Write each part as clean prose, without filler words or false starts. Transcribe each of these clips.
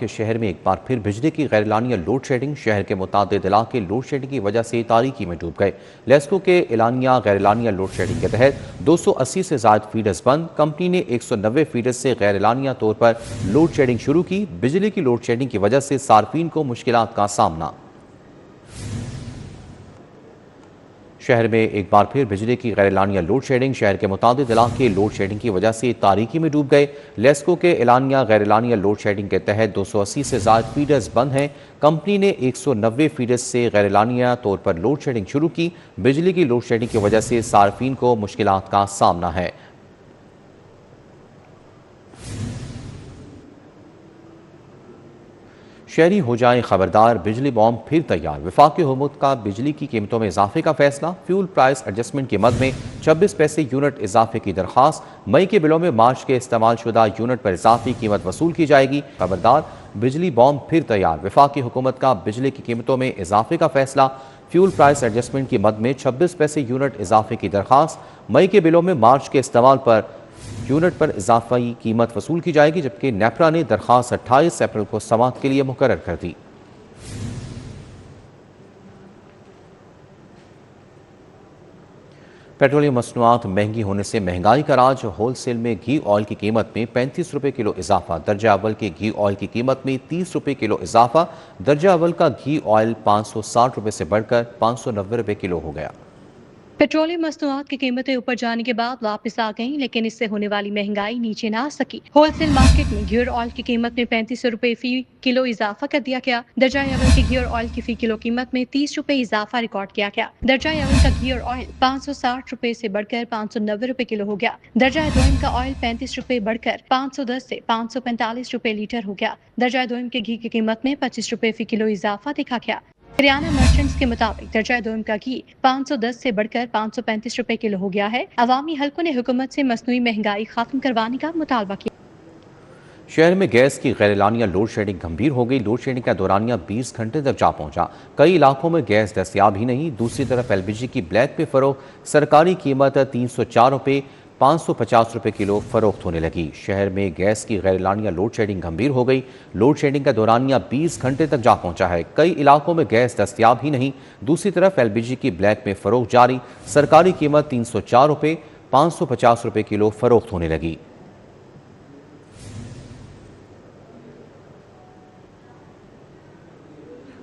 کہ شہر میں ایک بار پھر بجلی کی غیر اعلانیہ لوڈ شیڈنگ، شہر کے متعدد علاقے لوڈ شیڈنگ کی وجہ سے تاریکی میں ڈوب گئے۔ لیسکو کے غیر اعلانیہ لوڈ شیڈنگ کے تحت 280 سے زائد فیڈرز بند، کمپنی نے 190 فیڈرز سے غیر اعلانیہ طور پر لوڈ شیڈنگ شروع کی۔ بجلی کی لوڈ شیڈنگ کی وجہ سے صارفین کو مشکلات کا سامنا۔ شہر میں ایک بار پھر بجلی کی غیر اعلانیہ لوڈ شیڈنگ، شہر کے متعدد علاقے لوڈ شیڈنگ کی وجہ سے تاریکی میں ڈوب گئے۔ لیسکو کے غیر اعلانیہ لوڈ شیڈنگ کے تحت 280 سے زائد فیڈرز بند ہیں، کمپنی نے 190 فیڈرز سے غیر اعلانیہ طور پر لوڈ شیڈنگ شروع کی۔ بجلی کی لوڈ شیڈنگ کی وجہ سے صارفین کو مشکلات کا سامنا ہے۔ شہری ہو جائیں خبردار، بجلی بام پھر تیار۔ وفاقی حکومت کا بجلی کی قیمتوں میں اضافے کا فیصلہ، فیول پرائس ایڈجسٹمنٹ کے مد میں 26 پیسے یونٹ اضافے کی درخواست، مئی کے بلوں میں مارچ کے استعمال شدہ یونٹ پر اضافی قیمت وصول کی جائے گی۔ خبردار، بجلی بام پھر تیار۔ وفاقی حکومت کا بجلی کی قیمتوں میں اضافے کا فیصلہ، فیول پرائس ایڈجسٹمنٹ کی مد میں 26 پیسے یونٹ اضافے کی درخواست، مئی کے بلوں میں مارچ کے استعمال پر یونٹ پر اضافی قیمت وصول کی جائے گی، جبکہ نیپرا نے درخواست 28 اپریل کو سماعت کے لیے مقرر کر دی۔ پیٹرولیم مصنوعات مہنگی ہونے سے مہنگائی کا راج، ہول سیل میں گھی آئل کی قیمت میں 35 روپے کلو اضافہ، درجہ اول کے گھی آئل کی قیمت میں 30 روپے کلو اضافہ، درجہ اول کا گھی آئل 560 روپے سے بڑھ کر 590 روپے کلو ہو گیا۔ پیٹرولیم مصنوعات کی قیمتیں اوپر جانے کے بعد واپس آ گئیں، لیکن اس سے ہونے والی مہنگائی نیچے نہ آ سکی۔ ہول سیل مارکیٹ میں گیئر آئل کی قیمت میں 35 روپے فی کلو اضافہ کر دیا گیا۔ درجہ اول کے گیئر آئل کی فی کلو قیمت میں 30 روپے اضافہ ریکارڈ کیا گیا۔ درجہ اول کا گیئر آئل 560 روپے سے بڑھ کر 590 روپے کلو ہو گیا۔ درجہ دوم کا آئل 35 روپے بڑھ کر 510 سے 545 روپے لیٹر ہو گیا۔ درجہ دوم کے گھی کی قیمت میں 25 روپے فی کلو اضافہ دیکھا گیا۔ ہریانہ مرچنٹس کے مطابق درجہ دوم کا گھی 510 سے بڑھ کر 535 روپے کلو ہو گیا ہے۔ عوامی حلقوں نے حکومت سے مصنوعی مہنگائی ختم کروانے کا مطالبہ کیا۔ شہر میں گیس کی غیر اعلانیہ لوڈ شیڈنگ گھمبیر ہو گئی۔ لوڈ شیڈنگ کا دورانیہ 20 گھنٹے تک جا پہنچا، کئی علاقوں میں گیس دستیاب ہی نہیں۔ دوسری طرف ایل پی جی کی بلیک پہ فروخت، سرکاری قیمت 304 روپے 550 روپے کلو فروخت ہونے لگی۔ شہر میں گیس کی غیر اعلانیہ لوڈ شیڈنگ گھمبیر ہو گئی۔ لوڈ شیڈنگ کا دورانیہ 20 گھنٹے تک جا پہنچا ہے، کئی علاقوں میں گیس دستیاب ہی نہیں۔ دوسری طرف ایل پی جی کی بلیک میں فروخت جاری، سرکاری قیمت 304 روپے 550 روپے کلو فروخت ہونے لگی۔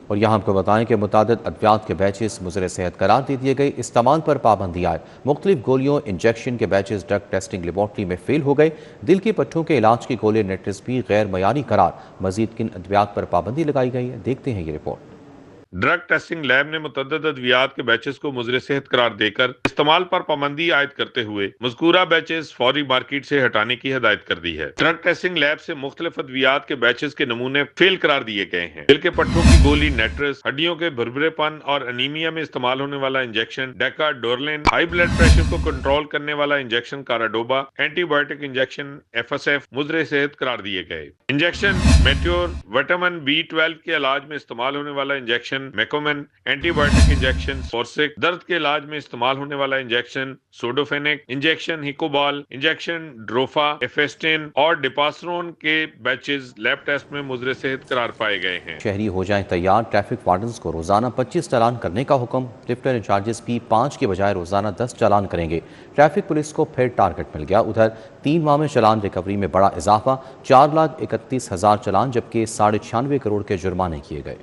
اور یہاں آپ کو بتائیں کہ متعدد ادویات کے بیچز مضر صحت قرار دے دیے گئے، استعمال پر پابندی عائد۔ مختلف گولیوں انجیکشن کے بیچز ڈرگ ٹیسٹنگ لیبارٹری میں فیل ہو گئے۔ دل کی پٹھوں کے علاج کی گولے نیٹرز بھی غیر معیاری قرار۔ مزید کن ادویات پر پابندی لگائی گئی ہے، دیکھتے ہیں یہ رپورٹ۔ ڈرگ ٹیسٹنگ لیب نے متعدد ادویات کے بیچز کو مضر صحت قرار دے کر استعمال پر پابندی عائد کرتے ہوئے مذکورہ بیچز فوری مارکیٹ سے ہٹانے کی ہدایت کر دی ہے۔ ڈرگ ٹیسٹنگ لیب سے مختلف ادویات کے بیچز کے نمونے فیل قرار دیے گئے ہیں۔ دل کے پٹھوں کی گولی نیٹرس، ہڈیوں کے بھربھرے پن اور انیمیا میں استعمال ہونے والا انجیکشن ڈیکا ڈورلین، ہائی بلڈ پریشر کو کنٹرول کرنے والا انجیکشن کاراڈوبا، اینٹی بایوٹک انجیکشن FSF مضر صحت قرار دیے گئے۔ انجیکشن میٹیور، وٹامن B12 کے علاج میں استعمال ہونے والا انجیکشن میکومن، اینٹی بایوٹک انجیکشن فورسک، درد کے علاج میں استعمال ہونے والا انجیکشن سوڈوفینک، انجیکشن ہیکوبال، انجیکشن ڈروفا، ایفیسٹین اور ڈپاسرون کے بیچز لیب ٹیسٹ میں مضر صحت قرار پائے گئے ہیں۔ شہری ہو جائیں تیار، ٹریفک وارڈنز کو روزانہ 25 چالان کرنے کا حکم۔ لفٹر انچارجز بھی 5 کے بجائے روزانہ 10 چالان کریں گے۔ ٹریفک پولیس کو پھر ٹارگٹ مل گیا۔ ادھر 3 ماہ میں چالان ریکوری میں بڑا اضافہ، 4,31,000 چالان، جبکہ 96.5 کروڑ کے جرمانے کیے گئے۔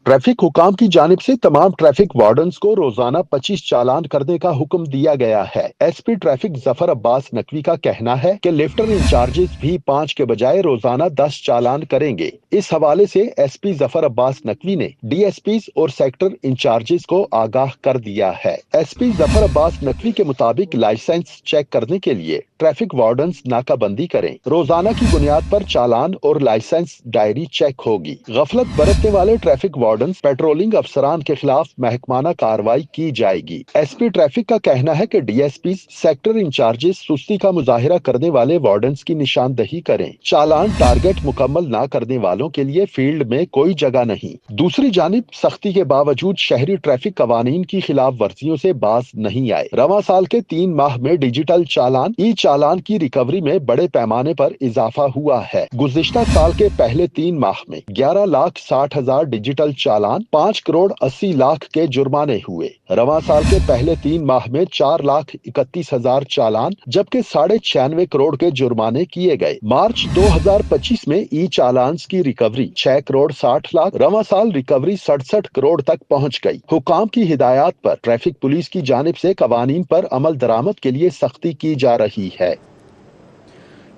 ٹریفک حکام کی جانب سے تمام ٹریفک وارڈنز کو روزانہ 25 چالان کرنے کا حکم دیا گیا ہے۔ ایس پی ٹریفک ظفر عباس نقوی کا کہنا ہے کہ لفٹر انچارجز بھی 5 کے بجائے روزانہ 10 چالان کریں گے۔ اس حوالے سے ایس پی ظفر عباس نقوی نے ڈی ایس پیز اور سیکٹر انچارجز کو آگاہ کر دیا ہے۔ ایس پی ظفر عباس نقوی کے مطابق لائسنس چیک کرنے کے لیے ٹریفک وارڈنز ناکہ بندی کریں۔ روزانہ کی بنیاد پر چالان اور لائسنس ڈائری چیک ہوگی۔ غفلت برتنے والے ٹریفک वार्डन, पेट्रोलिंग अफसरान के खिलाफ महकमाना कार्रवाई की जाएगी। एसपी ट्रैफिक का कहना है कि डीएसपी सेक्टर इंचार्जेस सुस्ती का मुजाहिरा करने वाले वार्डन्स की निशानदही करें। चालान टारगेट मुकम्मल न करने वालों के लिए फील्ड में कोई जगह नहीं। दूसरी जानिब सख्ती के बावजूद शहरी ट्रैफिक कवानीन की खिलाफ वर्जियों से बाज नहीं आए। रवां साल के 3 माह में डिजिटल चालान, ई चालान की रिकवरी में बड़े पैमाने पर इजाफा हुआ है। गुज़िश्ता साल के पहले 3 माह में 11,60,000 डिजिटल चालान, 5 करोड़ 80 लाख के जुर्माने हुए। रवां साल के पहले 3 माह में 4,31,000 चालान जबकि 96.5 करोड़ के जुर्माने किए गए। मार्च 2025 में ई चालान की रिकवरी 6 करोड़ 60 लाख, रवां साल रिकवरी 67 करोड़ तक पहुंच गई। हुकाम की हिदायत पर ट्रैफिक पुलिस की जानिब से कवानीन पर अमल दरामद के लिए सख्ती की जा रही है।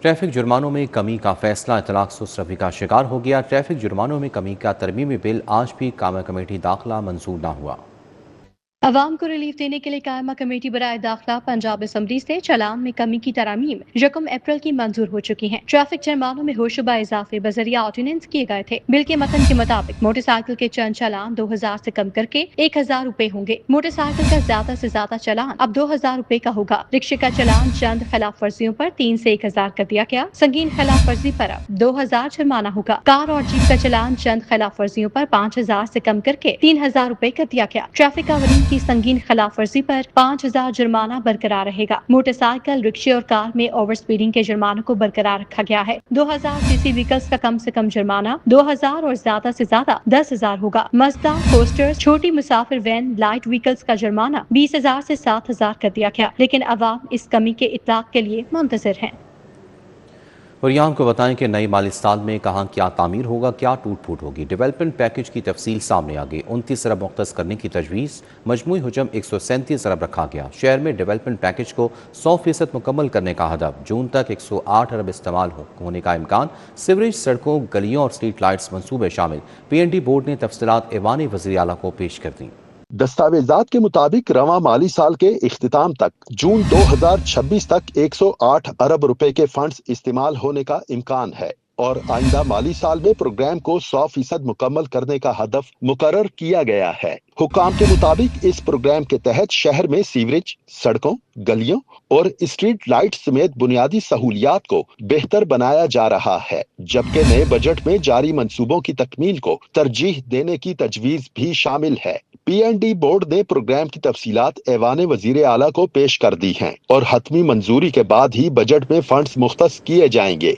ट्रैफिक जुर्मानों में कमी का फैसला इतलाक सुस्रफी का शिकार हो गया। ट्रैफिक जुर्मानों में कमी का तरमीमी बिल आज भी कायमा कमेटी दाखिला मंजूर न हुआ। अवाम को रिलीफ देने के लिए कायमा कमेटी बराए दाखिला पंजाब असम्बली से चालान में कमी की तरामीम 1 अप्रैल की मंजूर हो चुकी हैं। ट्रैफिक जुर्मानों में होशुबा इजाफे बजरिया ऑर्डिनेंस किए गए थे। बिल के मतन के मुताबिक मोटरसाइकिल के चंद चालान 2000 से कम करके 1000 रुपए होंगे। मोटरसाइकिल का ज्यादा से ज्यादा चालान अब 2000 रुपए का होगा। रिक्शे का चालान चंद खिलाफ वर्जियों पर 3 से 1000 कर दिया गया। संगीन खिलाफ वर्जी पर अब 2000 जुर्माना होगा। कार और जीप का चालान चंद खिलाफ वर्जियों पर 5000 से कम करके 3000 रुपए कर दिया गया। ट्रैफिक कानून की संगीन खिलाफ वर्जी पर 5000 जुर्माना बरकरार रहेगा। मोटरसाइकिल, रिक्शे और कार में ओवर स्पीडिंग के जुर्मानों को बरकरार रखा गया है। 2000 सीसी व्हीकल्स का कम से कम जुर्माना 2000 और ज्यादा से ज्यादा 10,000 होगा। मज़दा, कोस्टर्स, छोटी मुसाफिर वैन, लाइट व्हीकल्स का जुर्माना 20,000 से 7,000 कर दिया गया। लेकिन अवाम इस कमी के इतलाक के लिए मुंतज़िर हैं। और यहाँ को बताएं कि नए माली साल में कहाँ क्या तामीर होगा, क्या टूट फूट होगी। डेवलपमेंट पैकेज की तफसील सामने आ गई। 29 अरब मुख्तस करने की तजवीज़, मजमूई हुजम 137 अरब रखा गया। शहर में डेवलपमेंट पैकेज को 100% मुकम्मल करने का हदफ। जून तक 108 अरब इस्तेमाल होने का इम्कान। सिवरेज, सड़कों, गलियों और स्ट्रीट लाइट्स मंसूबे शामिल। PND बोर्ड ने तफसीलात ऐवान वज़ीर आला को पेश कर दी। दस्तावेजात के मुताबिक रवां माली साल के इख्तिताम तक जून 2026 तक 108 अरब रुपए के फंड्स इस्तेमाल होने का इम्कान है और आइंदा माली साल में प्रोग्राम को 100% मुकम्मल करने का हदफ मुकर्रर किया गया है। हुकाम के मुताबिक इस प्रोग्राम के तहत शहर में सीवरेज, सड़कों, गलियों और स्ट्रीट लाइट समेत बुनियादी सहूलियात को बेहतर बनाया जा रहा है, जबकि नए बजट में जारी मंसूबों की तकमील को तरजीह देने की तजवीज भी शामिल है। PND बोर्ड ने प्रोग्राम की तफसीलात ऐवान वजीर आला को पेश कर दी हैं और हतमी मंजूरी के बाद ही बजट में फंड्स मुख्तस किए जाएंगे।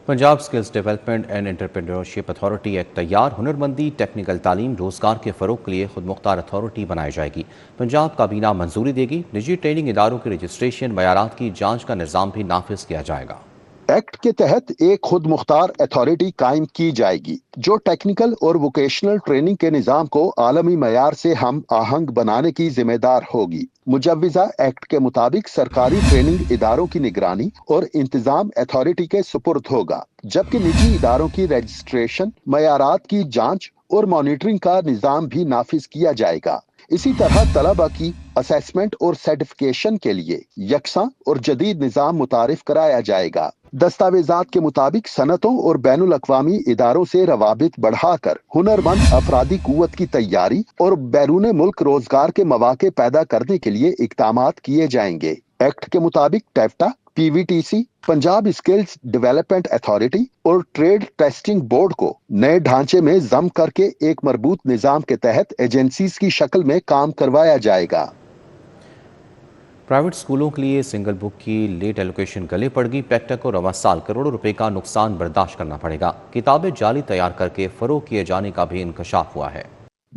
Punjab skills development and entrepreneurship authority act तैयार। हुनरमंदी, टेक्निकल तालीम, रोजगार के फरोग के लिए खुद मुख्तार अथॉरिटी बनाई जाएगी। पंजाब काबीना मंजूरी देगी। निजी ट्रेनिंग इदारों के रजिस्ट्रेशन, मयारात की जांच का निज़ाम भी नाफिज किया जाएगा। एक्ट के तहत एक खुद मुख्तार अथॉरिटी कायम की जाएगी जो टेक्निकल और वोकेशनल ट्रेनिंग के निज़ाम को आलमी मयार से हम आहंग बनाने की जिम्मेदार होगी। मुजव्विज़ा एक्ट के मुताबिक सरकारी ट्रेनिंग इदारों की निगरानी और इंतजाम अथॉरिटी के सुपुर्द होगा, जबकि निजी इदारों की रजिस्ट्रेशन, मयारात की जांच और मॉनिटरिंग का निज़ाम भी नाफिज किया जाएगा। इसी तरह तलबा की असेसमेंट और सर्टिफिकेशन के लिए यकसा और जदीद निज़ाम मुतारिफ कराया जाएगा। दस्तावेजात के मुताबिक सनतों और बैनुल अक़वामी इदारों से रवाबित बढ़ाकर हुनरमंद अफरादी कुव्वत की तैयारी और बैरून मुल्क रोजगार के मौके पैदा करने के लिए इक़दामात किए जाएंगे। एक्ट के मुताबिक taffeta, PVTC, Punjab skills development authority और ट्रेड टेस्टिंग बोर्ड को नए ढांचे में जम करके एक मरबूत निज़ाम के तहत एजेंसीज की शक्ल में काम करवाया जाएगा। प्राइवेट स्कूलों के लिए सिंगल बुक की लेट एलोकेशन गले पड़ गई। पैक्टा को रवां साल करोड़ों रुपए का नुकसान बर्दाश्त करना पड़ेगा। किताबें जाली तैयार करके फरोख्त किए जाने का भी इंकशाफ हुआ है।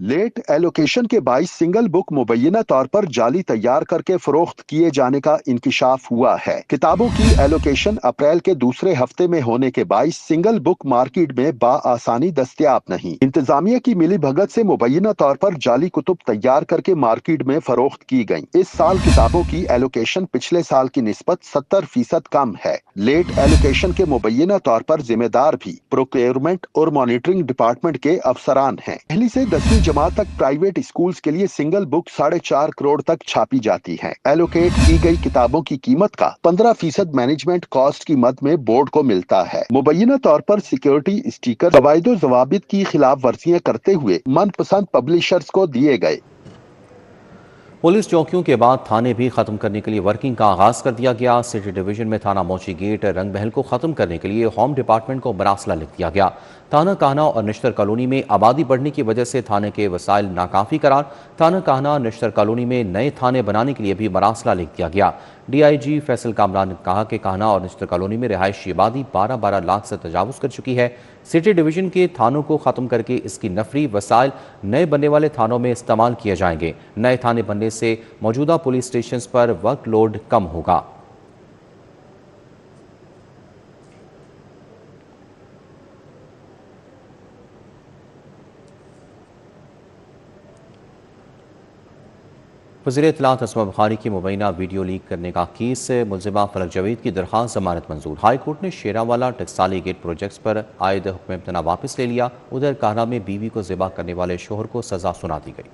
लेट एलोकेशन के बाइस सिंगल बुक मुबैना तौर पर जाली तैयार करके फरोख्त किए जाने का इंकिशाफ हुआ है। किताबों की एलोकेशन अप्रैल के दूसरे हफ्ते में होने के बाइस सिंगल बुक मार्केट में बाआसानी दस्तयाब नहीं। इंतजामिया की मिली भगत से मुबैना तौर पर जाली कुतुब तैयार करके मार्केट में फरोख्त की गयी। इस साल किताबों की एलोकेशन पिछले साल की निस्बत 70% कम है। लेट एलोकेशन के मुबैना तौर पर जिम्मेदार भी प्रोक्योरमेंट और मॉनिटरिंग डिपार्टमेंट के अफसरान हैं। पहली से 10वीं जमात तक प्राइवेट स्कूल्स के लिए सिंगल बुक 4.5 करोड़ तक छापी जाती है। एलोकेट की गई किताबों की कीमत का 15% मैनेजमेंट कॉस्ट की मद में बोर्ड को मिलता है। मुबैना तौर पर सिक्योरिटी स्टिकर कवायदो ज़वाबित की खिलाफ वर्जियां करते हुए मनपसंद पब्लिशर्स को दिए गए। पुलिस चौकियों के बाद थाने भी खत्म करने के लिए वर्किंग का आगाज कर दिया गया। सिटी डिवीजन में थाना मोची गेट रंग महल को खत्म करने के लिए होम डिपार्टमेंट को मरासला लिख दिया गया। थाना कान्हा और निश्तर कॉलोनी में आबादी बढ़ने की वजह से थाने के वसाइल नाकाफी करार। थाना कान्हा निश्तर कॉलोनी में नए थाने बनाने के लिए भी मरासला लिख दिया गया। DIG फैसल कामरान ने कहा कि कान्हा और निश्तर कॉलोनी में रिहायशी आबादी 12-12 लाख से तजावुज कर चुकी है। सिटी डिवीजन के थानों को खत्म करके इसकी नफरी वसाइल नए बनने वाले थानों में इस्तेमाल किए जाएंगे। नए थाने बनने से मौजूदा पुलिस स्टेशन पर वर्कलोड कम होगा। वज़ीर इत्तलात अस्मा बुखारी की मुबैना वीडियो लीक करने का केस से मुलजिमा फलक जावेद की दरख्वास्त जमानत मंजूर। हाई कोर्ट ने शेरावाला टकसाली गेट प्रोजेक्ट्स पर आयद हुक्म इम्तना वापस ले लिया। उधर कान्हा में बीवी को ज़िबा करने वाले शोहर को सजा सुना दी गई।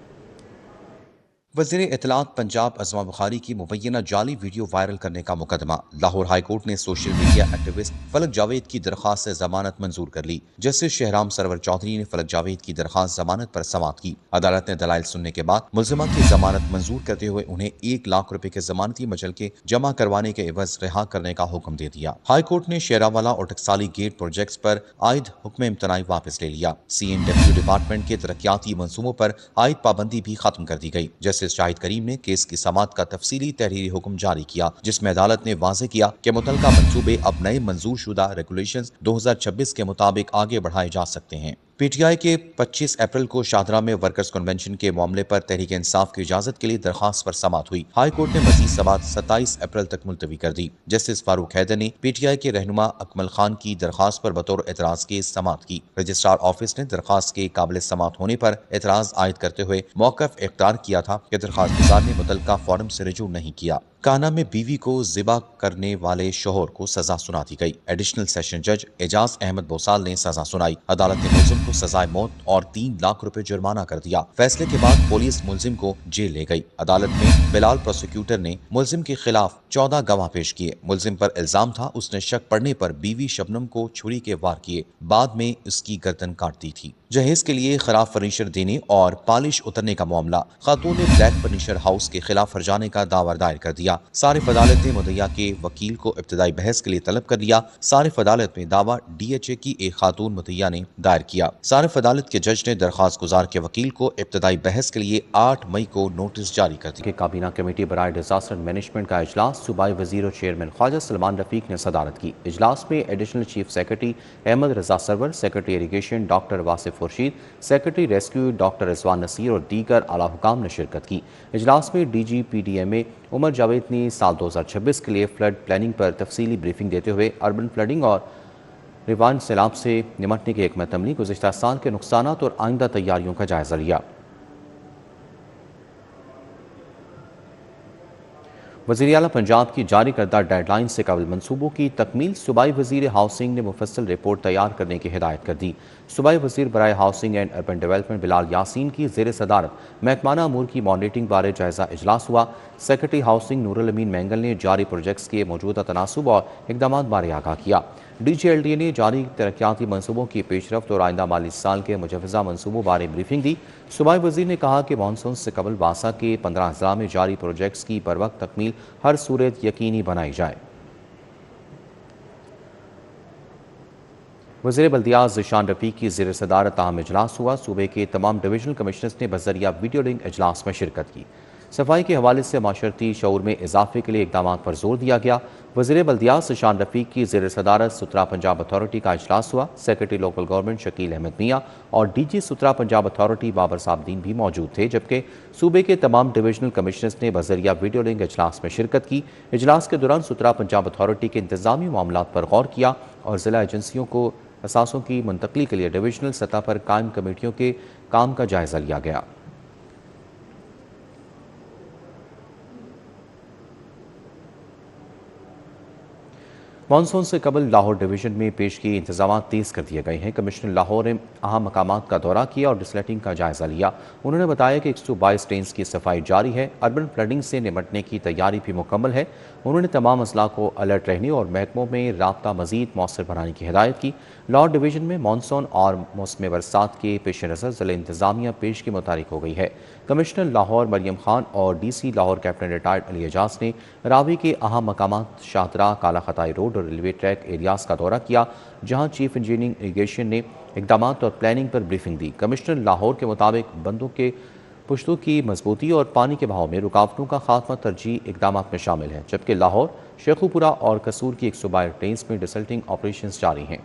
वज़ीर इत्तलात पंजाब अस्मा बुखारी की मुबैना जाली वीडियो वायरल करने का मुकदमा। लाहौर हाई कोर्ट ने सोशल मीडिया एक्टिविस्ट फलक जावेद की दरख्वास्त से जमानत मंजूर कर ली। जस्टिस शहराम सरवर चौधरी ने फलक जावेद की दरख्वास्त जमानत पर समाअत की। अदालत ने दलाइल सुनने के बाद मुलजिमा की जमानत मंजूर करते हुए उन्हें 1 लाख रुपए के जमानती मचलके जमा करवाने के एवज रिहा करने का हुक्म दे दिया। हाई कोर्ट ने शेरावाला और टकसाली गेट प्रोजेक्ट्स पर आयद हुक्म इम्तनाई वापस ले लिया। CNW डिपार्टमेंट के तरक्याती मंसूबों पर आयद पाबंदी भी खत्म कर दी गई। जस्टिस शाहिद करीम ने केस की समाअत का तफसीली तहरीरी हुक्म जारी किया, जिसमें अदालत ने वाज़ेह किया कि मुतलका मंसूबे अब नए मंजूर शुदा रेगुलेशंस 2026 के मुताबिक आगे बढ़ाए जा सकते हैं। PTI के 25 अप्रैल को शाहदरा में वर्कर्स कन्वेंशन के मामले पर तहरीक इंसाफ की इजाजत के लिए दरखास्त पर समाअत हुई। हाई कोर्ट ने मजीद समाअत 27 अप्रैल तक मुलतवी कर दी। जस्टिस फारूक हैदर ने PTI के रहनुमा अकमल खान की दरखास्त पर बतौर एतराज के समाअत की। रजिस्ट्रार ऑफिस ने दरखास्त के काबिल समाअत होने पर एतराज आयद करते हुए मौक़िफ़ इख्तियार किया था कि दरखास्त गुजार ने मुतलका फॉर्म से रजू नहीं किया। कान्हा में बीवी को ज़िबा करने वाले शोहर को सजा सुना दी गई। एडिशनल सेशन जज एजाज अहमद बोसाल ने सजा सुनाई। अदालत ने मुलजिम को सजाए मौत और 3 लाख रुपए जुर्माना कर दिया। फैसले के बाद पुलिस मुलजिम को जेल ले गई। अदालत में बिलाल प्रोसिक्यूटर ने मुलजिम के खिलाफ 14 गवाह पेश किए। मुलजिम पर इल्जाम था उसने शक पड़ने पर बीवी शबनम को छुरी के वार किए, बाद में उसकी गर्दन काट दी थी। जहेज के लिए खराब फर्नीचर देने और पॉलिश उतरने का मामला। खातून ने ब्लैक फर्नीचर हाउस के खिलाफ फरजाने का दावा दायर कर दिया। सारिफ अदालत ने मुद्दइया के वकील को इब्तदाई बहस के लिए तलब कर लिया। सारिफ अदालत में दावा DHA की एक खातून मुद्दइया ने दायर किया। सारिफ अदालत के जज ने दरखास्त गुजार के वकील को इब्तदाई बहस के लिए 8 मई को नोटिस जारी कर दिया। काबीना कमेटी बराए डिजास्टर मैनेजमेंट का इजलास सूबाई वजीर और चेयरमैन ख्वाजा सलमान रफीक ने सदारत की। इजलास में additional chief secretary Ahmad Raza Sarwar, secretary irrigation doctor Wasif Khurshid, secretary rescue doctor Rizwan Naseer और दीगर आला हुकाम ने शिरकत की। इजलास में DG PDMA उमर जावेद ने साल 2026 के लिए फ्लड प्लानिंग पर तफसीली ब्रीफिंग देते हुए अर्बन फ्लडिंग और रिवान सैलाब से निमटने के हिकमत अमली, गुज़िश्ता साल के नुकसानात और आइंदा तैयारियों का जायजा लिया। वज़ीर आला पंजाब की जारी करदा डेडलाइन से कबल मनसूबों की तकमील। सूबाई वज़ीर हाउसिंग ने मुफस्सल रिपोर्ट तैयार करने की हिदायत कर दी। सूबाई वज़ीर बराए housing and urban development Bilal Yasin की ज़ेर सदारत महकमाना अमूर की मॉनिटरिंग बारे जायजा इजलास हुआ। सेक्रेटरी हाउसिंग नूरुल अमीन मैंगल ने जारी प्रोजेक्ट्स के मौजूदा तनासुब और इक़दाम बारे आगाह किया। DGLDA ने जारी तरक्याती मनसूबों की पेशरफ्त और आइंदा माली साल के मुजवज़ा मनसूबों बारे ब्रीफिंग दी। सूबाई वज़ीर ने कहा कि मानसून से कबल वासा के 15 अज़ला में जारी प्रोजेक्ट्स की बर वक्त तकमील हर सूरत यकीनी बनाई जाए। वज़ीर बल्दियात ज़ीशान रफ़ीक की ज़ेर सदारत ताहम इजलास हुआ। सूबे के तमाम डिविजनल कमिश्नर्स ने बज़रिया वीडियो लिंक इजलास में शिरकत की। सफाई के हवाले से माशरती शऊर में इजाफे के लिए इक़दाम पर जोर दिया गया। वज़ीर बल्दियात ज़ीशान रफ़ीक की ज़ेर सदारत सुथरा पंजाब अथॉरिटी का इजलास हुआ। Secretary local government Shakeel Ahmed Mian और DG सुथरा पंजाब अथॉरिटी बाबर साबदीन भी मौजूद थे, जबकि सूबे के तमाम डिविजनल कमिश्नर्स ने बज़रिया वीडियो लिंक इजलास में शिरकत की। इजलास के दौरान सुथरा पंजाब अथॉरिटी के इंतजामी मामलात पर गौर किया और ज़िला एजेंसियों को असासों की मुंतकली के लिए डिविजनल सतह पर कायम कमेटियों के काम का जायजा लिया गया। मानसून से कबल लाहौर डिवीजन में पेश की इंतजाम तेज़ कर दिए गए हैं। कमिश्नर लाहौर ने अहम मकामात का दौरा किया और डिसलेटिंग का जायज़ा लिया। उन्होंने बताया कि 122 ड्रेन्स की सफाई जारी है। अर्बन फ्लडिंग से निपटने की तैयारी भी मुकम्मल है। उन्होंने तमाम अजला को अलर्ट रहने और महकमों में राब्ता मज़ीद मौसर बनाने की हिदायत की। लाहौर डिवीजन में मानसून और मौसम बरसात के पेश नज़र ज़िला इंतजामिया पेश की मुतारिक हो गई है। कमिश्नर लाहौर मरियम खान और DC Lahore captain retired Ali Ejaz ने रावी के अहम मकामात शाहदरा, काला खताई रोड और रेलवे ट्रैक एरियाज़ का दौरा किया, जहां चीफ इंजीनियरिंग इरीगेशन ने इकदामात और प्लानिंग पर ब्रीफिंग दी। कमिश्नर लाहौर के मुताबिक बंदों के पुश्तों की मजबूती और पानी के बहाव में रुकावटों का खात्मा तरजीह इकदामात में शामिल है, जबकि लाहौर, शेखुपुरा और कसूर की 122 ड्रेन्स में डिसल्टिंग ऑपरेशंस जारी हैं।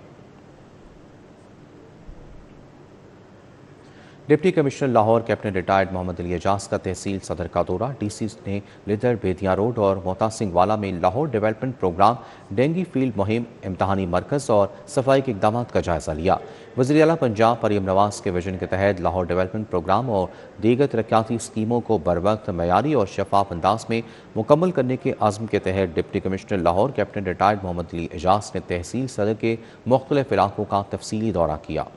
Deputy commissioner Lahore captain retired Mohammad Ali Ejaz का तहसील सदर का दौरा। DC ने लिदर, बेतिया रोड और मोहतासिंग वाला में Lahore development programme, dengue field मुहिम, इम्तहानी मरकज़ और सफाई के इकदाम का जायज़ा लिया। वज़ीर आला पंजाब मरियम नवाज के विजन के तहत लाहौर डेवलपमेंट प्रोग्राम और दीगर तरक्याती स्कीमों को बरवक्त, मयारी और शफाफ अंदाज में मुकम्मल करने के आज़म के तहत deputy commissioner Lahore captain retired Mohammad Ali Ejaz ने तहसील सदर के मुख्तलिफ इलाकों का तफसीली दौरा किया।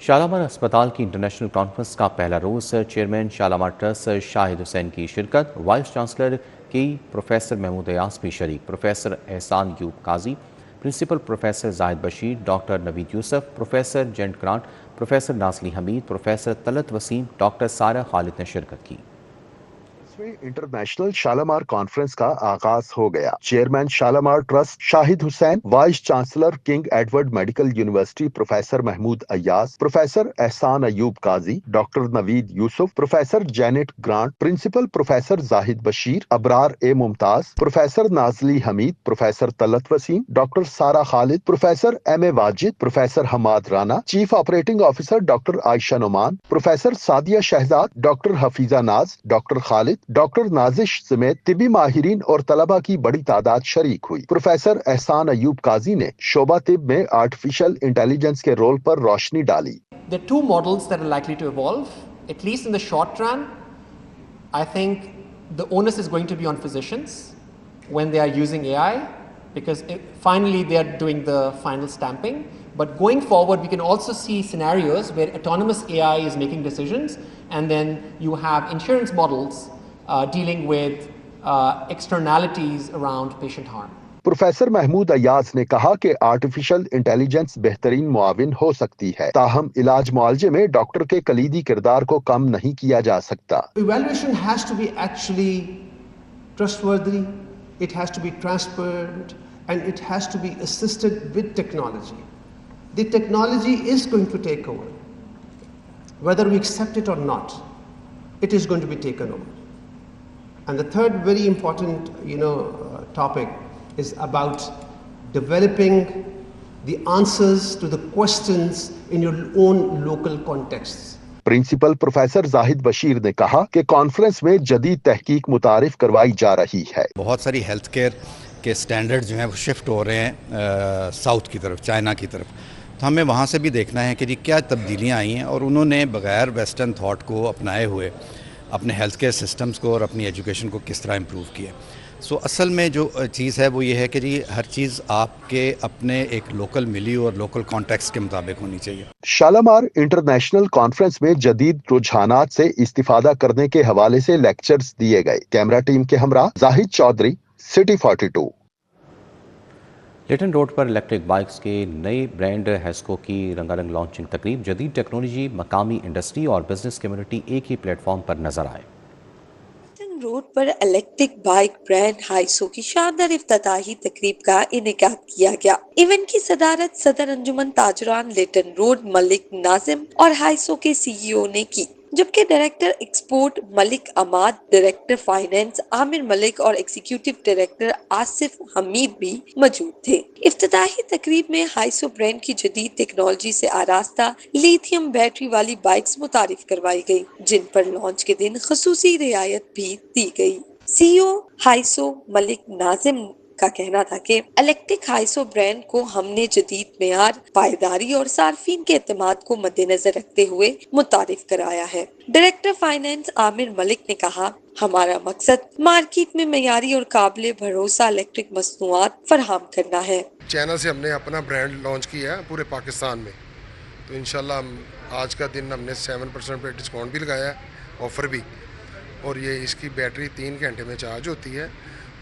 शालामार अस्पताल की इंटरनेशनल कॉन्फ्रेंस का पहला रोज़ चेयरमैन शालामार ट्रस्ट शाहिद हुसैन की शिरकत, वाइस चांसलर की प्रोफेसर महमूद अयास भी शरीक, professor Ehsan Ayub Qazi, principal professor Zahid Bashir, doctor Naveed Yousuf, professor Janet Grant, professor Nazli Hameed, professor Talat Waseem, doctor Sara Khalid ने शिरकत की। इंटरनेशनल शालामार कॉन्फ्रेंस का आगाज हो गया। Chairman Shalamar trust Shahid Hussain, vice chancellor King Edward Medical University professor Mahmood Ayaz, professor Ehsan Ayub Qazi, doctor Naveed Yousuf, professor Janet Grant, principal professor Zahid Bashir, Abrar A Mumtaz, professor Nazli Hameed, professor Talat Waseem, doctor Sara Khalid, professor M.A. Wajid, professor Hammad Rana, chief operating officer doctor Ayesha Noman, professor Sadia Shahzad, doctor Hafeeza Naz, doctor Khalid, doctor Nazish समेत तिबी माहिरीन और तलबा की बड़ी तादाद शरीक हुई। Professor Ehsan Ayub काजी ने शोबा तिब में आर्टिफिशियल इंटेलिजेंस के रोल पर रोशनी डाली। There are two models that are likely to evolve, at least in the short run. I think the onus is going to be on physicians when they are using AI, because finally they are doing the final stamping. But going forward, we can also see scenarios where autonomous AI is making decisions, and then you have insurance models dealing with externalities around patient harm. Professor Mahmood Ayaz ने कहा कि artificial intelligence बेहतरीन मुआविन हो सकती है, ताहम इलाज मुआलजे में डॉक्टर के कलीदी किरदार को कम नहीं किया जा सकता। Evaluation has to be actually trustworthy, it has to be transparent, and it has to be assisted with technology. The technology is going to take over. Whether we accept it or not, it is going to be taken over. And the third very important, topic is about developing the answers to the questions in your own local contexts. Principal professor Zahid Bashir ने कहा कि conference में जदीद तहकीक मुतारिफ करवाई जा रही है। बहुत सारी हेल्थ केयर के स्टैंडर्ड जो हैं वो शिफ्ट हो रहे हैं साउथ की तरफ, चाइना की तरफ, तो हमें वहाँ से भी देखना है कि जी क्या तब्दीलियाँ आई हैं और उन्होंने बगैर वेस्टर्न थॉट को अपनाए हुए अपने हेल्थ केयर सिस्टम्स को और अपनी एजुकेशन को किस तरह इम्प्रूव किया। सो असल में जो चीज़ है वो ये है कि जी हर चीज़ आपके अपने एक लोकल मिली और लोकल कॉन्टेक्स्ट के मुताबिक होनी चाहिए। शालामार इंटरनेशनल कॉन्फ्रेंस में जदीद रुझानात से इस्तिफादा करने के हवाले से लेक्चर्स दिए गए। कैमरा टीम के हमरा जाहिद चौधरी, सिटी 42। लिटन रोड पर इलेक्ट्रिक बाइक्स के नए ब्रांड हैस्को की रंगारंग लॉन्चिंग तकरीब, जदीद टेक्नोलॉजी, मकामी इंडस्ट्री और बिजनेस कम्युनिटी एक ही प्लेटफॉर्म पर नजर आए। रोड पर इलेक्ट्रिक बाइक ब्रांड हाइसो की शानदार इफ्तिताही तकरीब का इनेकाद किया गया। इवेंट की सदारत सदर अंजुमन ताजरान लिटन रोड मलिक नाजिम और हाइसो के CEO ने की, जबकि director export Malik Amad, director finance Amir Malik और एग्जीक्यूटिव डायरेक्टर आसिफ हमीद भी मौजूद थे। इफ्तिताही तकरीब में हाइसो ब्रांड की जदीद टेक्नोलॉजी से आरास्ता लिथियम बैटरी वाली बाइक्स मुतारिफ करवाई गई, जिन पर लॉन्च के दिन खसूसी रियायत भी दी गई। CEO हाइसो मलिक नाजिम का कहना था कि इलेक्ट्रिक हाइसो ब्रांड को हमने जदीद मेयार, पायदारी और सार्फिन के एतमाद को मद्देनजर रखते हुए मुतारिफ कराया है। डायरेक्टर फाइनेंस आमिर मलिक ने कहा हमारा मकसद मार्केट में मयारी और काबिल भरोसा इलेक्ट्रिक मसनूआत फराहम करना है। चाइना से हमने अपना ब्रांड लॉन्च किया है पूरे पाकिस्तान में, तो इंशाल्लाह आज का दिन हमने 7% पे डिस्काउंट भी लगाया है, ऑफ़र भी, और ये इसकी बैटरी 3 घंटे में चार्ज होती है,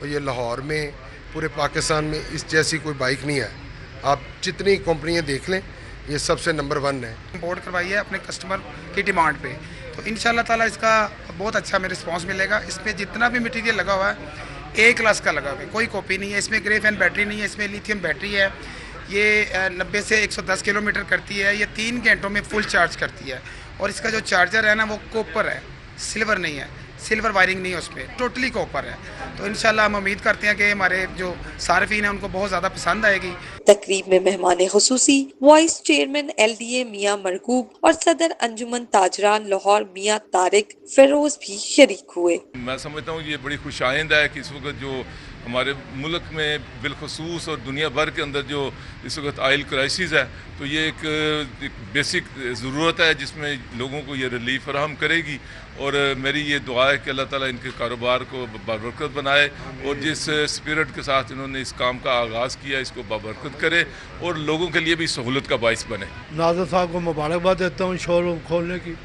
और ये लाहौर में पूरे पाकिस्तान में इस जैसी कोई बाइक नहीं है। आप जितनी कंपनियां देख लें, ये सबसे नंबर 1 है। इंपोर्ट करवाई है अपने कस्टमर की डिमांड पे, तो इंशाल्लाह ताला इसका बहुत अच्छा हमें रिस्पांस मिलेगा। इसमें जितना भी मटेरियल लगा हुआ है A क्लास का लगा हुआ है, कोई कॉपी नहीं है। इसमें ग्रेफेन बैटरी नहीं है, इसमें लिथियम बैटरी है। ये 90 से 110 किलोमीटर करती है। ये 3 घंटों में फुल चार्ज करती है, और इसका जो चार्जर है ना वो कॉपर है, सिल्वर नहीं है, सिल्वर वायरिंग नहीं है उसमें, टोटली कॉपर है। तो इंशाल्लाह हम उम्मीद करते हैं कि हमारे जो सार्फिन हैं उनको बहुत ज़्यादा पसंद आएगी। तकरीब में मेहमान खुसूसी वाइस चेयरमैन LDA मियाँ मरकूब और सदर अंजुमन ताजरान लाहौर मियाँ तारिक फेरोज भी शरीक हुए। मैं समझता हूँ ये बड़ी खुशाइंद है कि इस वक्त जो हमारे मुल्क में बिलखसूस और दुनिया भर के अंदर जो इस वक्त ऑयल क्राइसिस है, तो ये एक बेसिक ज़रूरत है जिसमें लोगों को ये रिलीफ फराहम करेगी। और मेरी ये दुआ है कि अल्लाह ताला इनके कारोबार को बाबरकत बनाए, और जिस स्पिरिट के साथ इन्होंने इस काम का आगाज़ किया इसको बाबरकत करे और लोगों के लिए भी सहूलत का बाइस बने। नाज़र साहब को मुबारकबाद देता हूँ शोरूम खोलने की,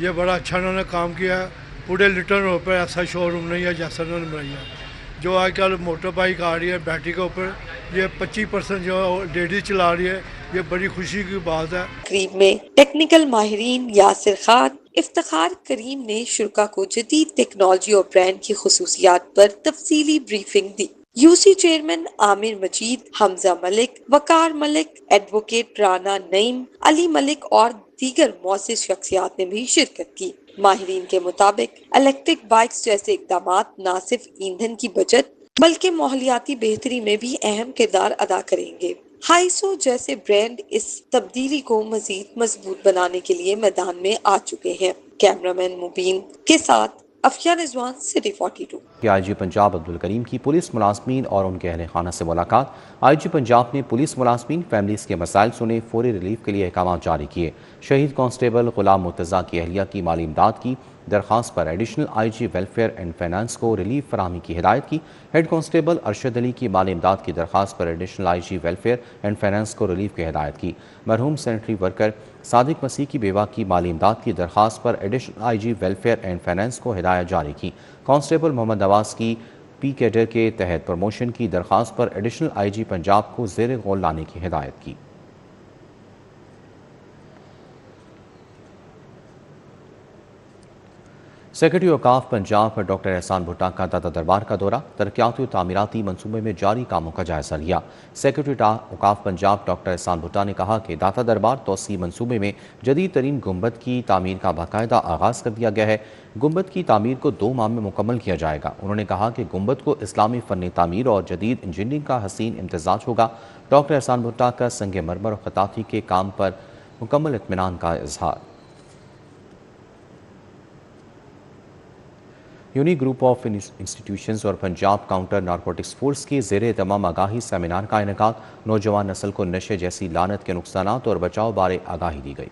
ये बड़ा अच्छा उन्होंने काम किया है। पूरे लिटन रोड पर ऐसा शोरूम नहीं है जैसा उन्होंने बनाया। जो आजकल मोटर बाइक आ रही है बैटरी के ऊपर, ये 25% जो लेडीज चला रही है, ये बड़ी खुशी की बात है। तकरीब में टेक्निकल माहिरीन यासिर खान, इफ्तिखार करीम ने शुरा को जदीद टेक्नोलॉजी और ब्रांड की खुसूसियात पर तफसीली ब्रीफिंग दी। UC चेयरमैन आमिर मजीद, हमजा मलिक, वकार मलिक, एडवोकेट राना नईम, अली मलिक और दीगर मौसिस शख्सियात ने भी शिरकत की। माहिरीन के मुताबिक इलेक्ट्रिक बाइक्स जैसे इकदामात न सिर्फ ईंधन की बचत बल्कि माहौलियाती बेहतरी में भी अहम किरदार अदा करेंगे। हाइसो जैसे ब्रांड इस तब्दीली को मजीद मजबूत बनाने के लिए मैदान में आ चुके हैं। कैमरामैन मुबीन के साथ अफिया रिजवान, सिटी 42। IG पंजाब अब्दुल करीम की पुलिस मुलाजमीन और उनके अहल खाना से मुलाकात। IG पंजाब ने पुलिस मुलाजमीन फैमिलीज़ के मसाइल सुने, फौरी रिलीफ के लिए अहकाम जारी किए। शहीद कांस्टेबल गुलाम मुर्तज़ा की अहलिया की माली इमदाद की दरख्वास्त पर additional IG welfare and finance को रिलीफ फराहमी की हिदायत की। हेड कांस्टेबल अरशद अली की माली इमदाद की दरख्वास्त पर additional IG welfare and finance को रिलीफ की हिदायत की। मरहूम सैनिटरी वर्कर सादिक मसीह की बेवा की माली इमदाद की दरख्वास्त पर additional IG welfare and finance को हिदायत जारी की। कांस्टेबल मोहम्मद नवाज की P कैडर के तहत प्रमोशन की दरख्वास्त पर एडिशनल IG पंजाब को ज़ेर गौर लाने की हिदायत की। सेक्रेटरी औकाफ पंजाब डॉक्टर एहसान भुट्टा का दाता दरबार का दौरा, तरक्याती और तामीराती मनसूबे में जारी कामों का जायजा लिया। सेक्रेटरी औकाफ पंजाब डॉक्टर एहसान भुट्टा ने कहा कि दाता दरबार तोसी मनसूबे में जदीद तरीन गुंबद की तामीर का बाकायदा आगाज़ कर दिया गया है। गुंबद की तामीर को 2 माह में मुकम्मल किया जाएगा। उन्होंने कहा कि गुंबद को इस्लामी फ़न तामीर और जदीद इंजीनियरिंग का हसीन इम्तजाज होगा। डॉक्टर एहसान भुट्टा का संग मरमर और खताती के काम पर मुकम्मल इत्मीनान का इजहार। यूनिक ग्रुप ऑफ इंस्टीट्यूशंस और पंजाब काउंटर नारकोटिक्स फोर्स की ज़ेर तमाम आगाही सेमिनार का इनेकाद। नौजवान नस्ल को नशे जैसी लानत के नुकसानात और बचाव बारे आगाही दी गई।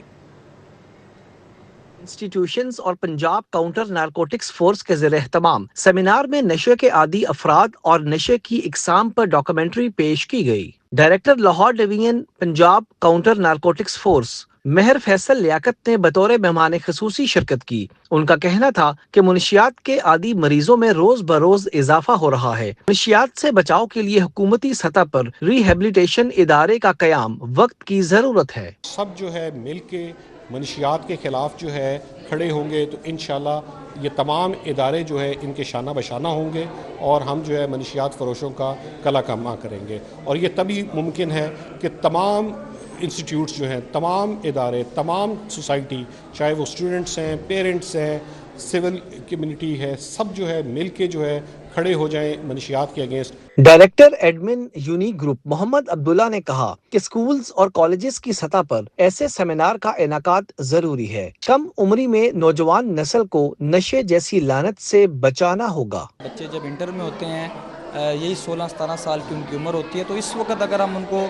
इंस्टीट्यूशंस और पंजाब काउंटर नारकोटिक्स फोर्स के ज़ेर एहतमाम सेमिनार में नशे के आदी अफराद और नशे की इकसाम पर डॉक्यूमेंट्री पेश की गई। Director Lahore division Punjab counter narcotics force Mehar Faisal Liaquat ने बतौर मेहमान खसूसी शिरकत की। उनका कहना था कि मुनशियात के आदी मरीजों में रोज बरोज इजाफा हो रहा है। मुनशियात से बचाव के लिए हुकूमती सतह पर रिहेबिलिटेशन इदारे का कयाम वक्त की जरूरत है। सब जो है मिल के मुनशियात के खिलाफ जो है खड़े होंगे तो इंशाल्लाह ये तमाम इदारे जो है इनके शाना बशाना होंगे और हम जो है मुनशियात फरोशों का कला कमा करेंगे। और ये तभी मुमकिन है कि तमाम इंस्टीट्यूट्स जो हैं, तमाम इदारे, तमाम सोसाइटी, चाहे वो स्टूडेंट्स हैं, पेरेंट्स हैं, सिविल कम्युनिटी है, सब जो है मिल के जो है खड़े हो जाएं मनशियात के against. Director admin unique group Mohammad Abdullah ने कहा कि स्कूल्स और कॉलेजेस की सतह पर ऐसे सेमिनार का इनेकाद जरूरी है। कम उम्री में नौजवान नस्ल को नशे जैसी लानत से बचाना होगा। बच्चे जब इंटर में होते हैं, यही 16-17 साल की उनकी उम्र होती है, तो इस वक्त अगर हम उनको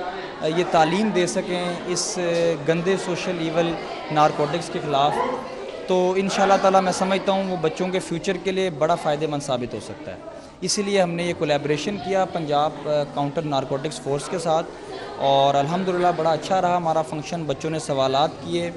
ये तालीम दे सकें इस गंदे सोशल ईवल नारकोटिक्स के ख़िलाफ़, تو انشاءاللہ تعالی میں سمجھتا ہوں وہ بچوں کے فیوچر کے لیے بڑا فائدہ مند ثابت ہو سکتا ہے. اسی لیے ہم نے یہ کولیبریشن کیا پنجاب کاؤنٹر نارکوٹکس فورس کے ساتھ اور الحمدللہ بڑا اچھا رہا ہمارا فنکشن. بچوں نے سوالات کیے,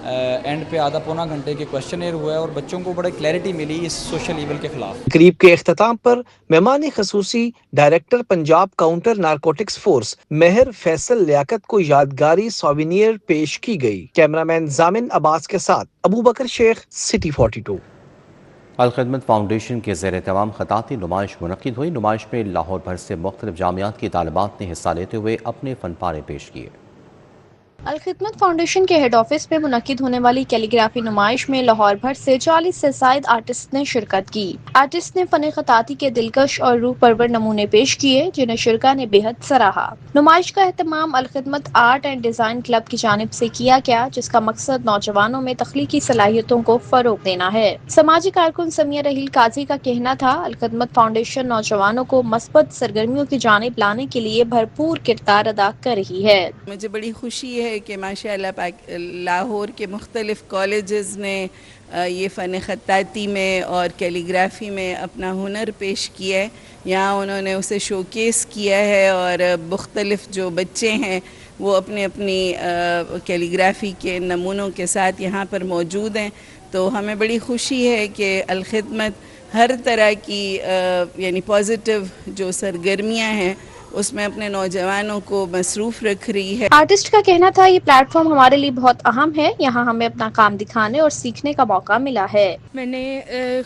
اینڈ پہ آدھا پونا گھنٹے کے کویشچنئر ہوا ہے اور بچوں کو بڑی کلیئرٹی ملی اس سوشل ایول کے خلاف. تقریب کے اختتام پر مہمان خصوصی director Punjab counter narcotics force مہر فیصل لیاقت کو یادگاری سووینیر پیش کی گئی. کیمرامین زامن عباس کے ساتھ ابوبکر شیخ, سٹی 42. الخدمت فاؤنڈیشن کے زیر اہتمام خطاطی نمائش منعقد ہوئی. نمائش میں لاہور بھر سے مختلف جامعات کی طالبات نے حصہ لیتے ہوئے اپنے فن پارے پیش کیے. الخدمت فاؤنڈیشن کے ہیڈ آفس میں منعقد ہونے والی کیلیگرافی نمائش میں لاہور بھر سے 40 سے زائد آرٹسٹ نے شرکت کی. آرٹسٹ نے فن خطاطی کے دلکش اور روح پرور نمونے پیش کیے جنہیں شرکا نے بے حد سراہا. نمائش کا اہتمام Alkhidmat art and design club کی جانب سے کیا گیا جس کا مقصد نوجوانوں میں تخلیقی صلاحیتوں کو فروغ دینا ہے. سماجی کارکن سمیہ رحیل قاضی کا کہنا تھا الخدمت فاؤنڈیشن نوجوانوں کو مثبت سرگرمیوں کی جانب لانے کے لیے بھرپور کردار ادا کر رہی ہے. مجھے بڑی خوشی ہے کہ ماشاءاللہ لاہور کے مختلف کالجز نے یہ فن خطاطی میں اور کیلیگرافی میں اپنا ہنر پیش کیا ہے. یہاں انہوں نے اسے شوکیس کیا ہے اور مختلف جو بچے ہیں وہ اپنی کیلیگرافی کے نمونوں کے ساتھ یہاں پر موجود ہیں. تو ہمیں بڑی خوشی ہے کہ الخدمت ہر طرح کی یعنی پازیٹیو جو سرگرمیاں ہیں اس میں اپنے نوجوانوں کو مصروف رکھ رہی ہے. آرٹسٹ کا کہنا تھا یہ پلیٹ فارم ہمارے لیے بہت اہم ہے. یہاں ہمیں اپنا کام دکھانے اور سیکھنے کا موقع ملا ہے. میں نے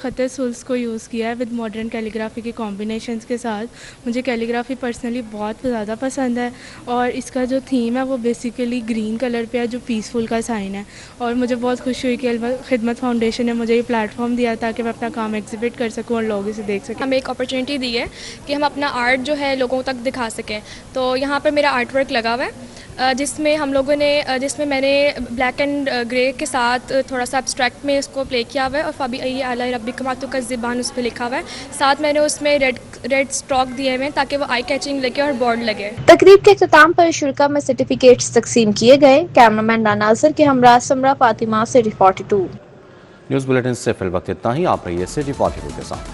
خط سولز کو یوز کیا ہے ود ماڈرن کیلیگرافی کے کمبینیشنز کے ساتھ. مجھے کیلیگرافی پرسنلی بہت زیادہ پسند ہے اور اس کا جو تھیم ہے وہ بیسیکلی گرین کلر پہ ہے جو پیسفل کا سائن ہے. اور مجھے بہت خوشی ہوئی کہ خدمت فاؤنڈیشن نے مجھے یہ پلیٹ فارم دیا تاکہ میں اپنا کام ایگزیبٹ کر سکوں اور لوگ اسے دیکھ سکیں. ہمیں ایک اپرچونیٹی دی ہے کہ ہم اپنا آرٹ جو ہے لوگوں تک دکھا سکیں. تو یہاں پر میرا آرٹ ورک لگا ہوا ہے جس میں میں نے بلیک اینڈ گرے کے ساتھ تھوڑا سا ابسٹریکٹ میں اس کو پلے کیا ہوا ہے اور فبی اعلیٰ ربی کماتو کا زبان اس پہ لکھا ہوا ہے. ساتھ میں نے اس میں ریڈ اسٹروک دیے ہوئے ہیں تاکہ وہ آئی کیچنگ لگے اور بورڈ لگے. تقریب کے اختتام پر شرکا میں سرٹیفکیٹس تقسیم کیے گئے. کیمرامین ناظر کے ہمراہ سمرا فاطمہ، سٹی 42. نیوز بلیٹن سے فی الوقت اتنا ہی. آپ رہیے سٹی 42 کے ساتھ.